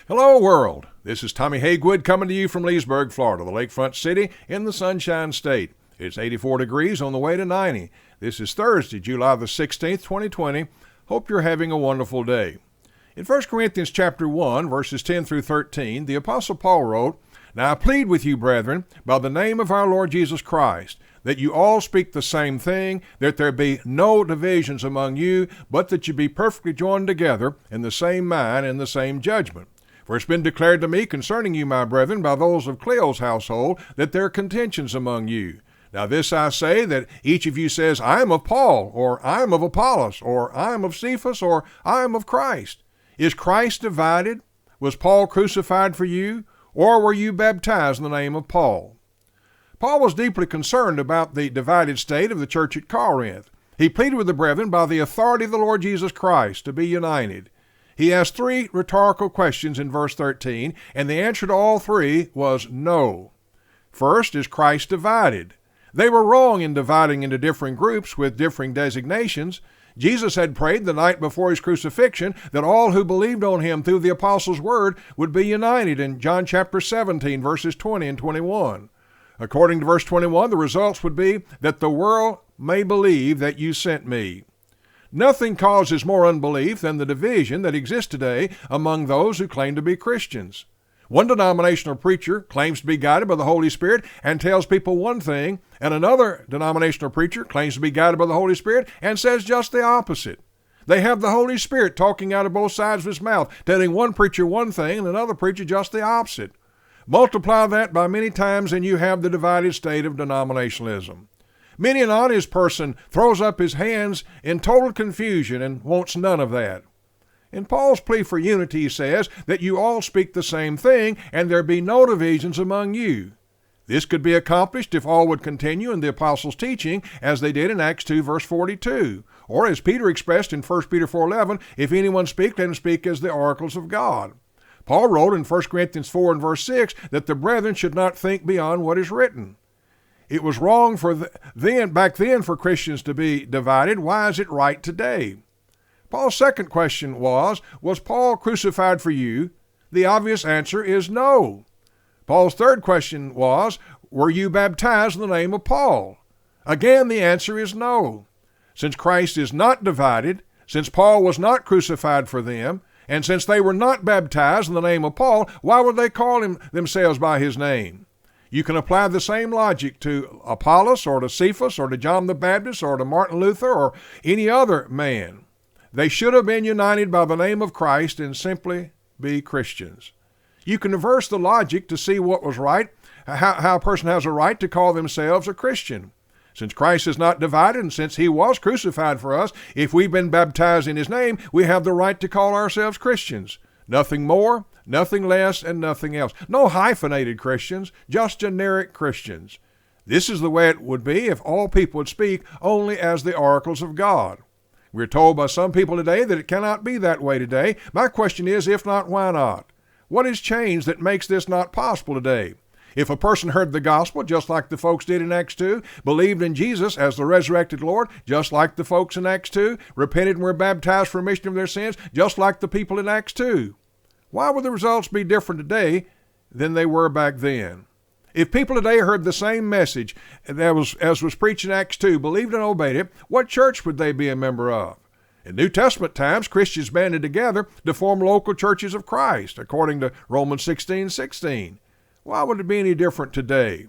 Hello, world. This is Tommy Hagewood coming to you from Leesburg, Florida, the lakefront city in the Sunshine State. It's 84 degrees on the way to 90. This is Thursday, July the 16th, 2020. Hope you're having a wonderful day. In 1 Corinthians chapter 1, verses 10 through 13, the Apostle Paul wrote, "Now I plead with you, brethren, by the name of our Lord Jesus Christ, that you all speak the same thing, that there be no divisions among you, but that you be perfectly joined together in the same mind and the same judgment. For it's been declared to me concerning you, my brethren, by those of Cleo's household, that there are contentions among you. Now this I say, that each of you says, I am of Paul, or I am of Apollos, or I am of Cephas, or I am of Christ. Is Christ divided? Was Paul crucified for you? Or were you baptized in the name of Paul?" Paul was deeply concerned about the divided state of the church at Corinth. He pleaded with the brethren by the authority of the Lord Jesus Christ to be united. He asked three rhetorical questions in verse 13, and the answer to all three was no. First, is Christ divided? They were wrong in dividing into different groups with differing designations. Jesus had prayed the night before his crucifixion that all who believed on him through the apostles' word would be united in John chapter 17, verses 20 and 21. According to verse 21, the results would be that the world may believe that you sent me. Nothing causes more unbelief than the division that exists today among those who claim to be Christians. One denominational preacher claims to be guided by the Holy Spirit and tells people one thing, and another denominational preacher claims to be guided by the Holy Spirit and says just the opposite. They have the Holy Spirit talking out of both sides of his mouth, telling one preacher one thing and another preacher just the opposite. Multiply that by many times and you have the divided state of denominationalism. Many an honest person throws up his hands in total confusion and wants none of that. In Paul's plea for unity, he says that you all speak the same thing and there be no divisions among you. This could be accomplished if all would continue in the apostles' teaching as they did in Acts 2, verse 42. Or as Peter expressed in 1 Peter 4:11, if anyone speak, let him speak as the oracles of God. Paul wrote in 1 Corinthians 4 and verse 6 that the brethren should not think beyond what is written. It was wrong back then for Christians to be divided. Why is it right today? Paul's second question was Paul crucified for you? The obvious answer is no. Paul's third question was, were you baptized in the name of Paul? Again, the answer is no. Since Christ is not divided, since Paul was not crucified for them, and since they were not baptized in the name of Paul, why would they call themselves by his name? You can apply the same logic to Apollos or to Cephas or to John the Baptist or to Martin Luther or any other man. They should have been united by the name of Christ and simply be Christians. You can reverse the logic to see what was right, how a person has a right to call themselves a Christian. Since Christ is not divided and since he was crucified for us, if we've been baptized in his name, we have the right to call ourselves Christians. Nothing more, nothing less, and nothing else. No hyphenated Christians, just generic Christians. This is the way it would be if all people would speak only as the oracles of God. We're told by some people today that it cannot be that way today. My question is, if not, why not? What has changed that makes this not possible today? If a person heard the gospel, just like the folks did in Acts 2, believed in Jesus as the resurrected Lord, just like the folks in Acts 2, repented and were baptized for remission of their sins, just like the people in Acts 2, why would the results be different today than they were back then? If people today heard the same message as was preached in Acts 2, believed and obeyed it, what church would they be a member of? In New Testament times, Christians banded together to form local churches of Christ, according to Romans 16:16. Why would it be any different today?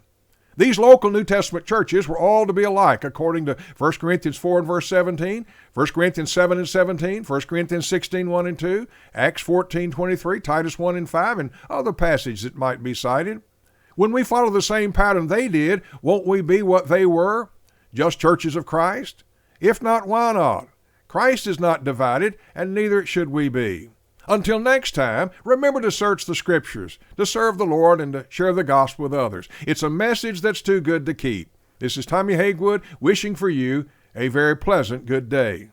These local New Testament churches were all to be alike, according to 1 Corinthians 4 and verse 17, 1 Corinthians 7 and 17, 1 Corinthians 16, 1 and 2, Acts 14:23, Titus 1 and 5, and other passages that might be cited. When we follow the same pattern they did, won't we be what they were? Just churches of Christ? If not, why not? Christ is not divided, and neither should we be. Until next time, remember to search the Scriptures, to serve the Lord, and to share the gospel with others. It's a message that's too good to keep. This is Tommy Hagewood wishing for you a very pleasant good day.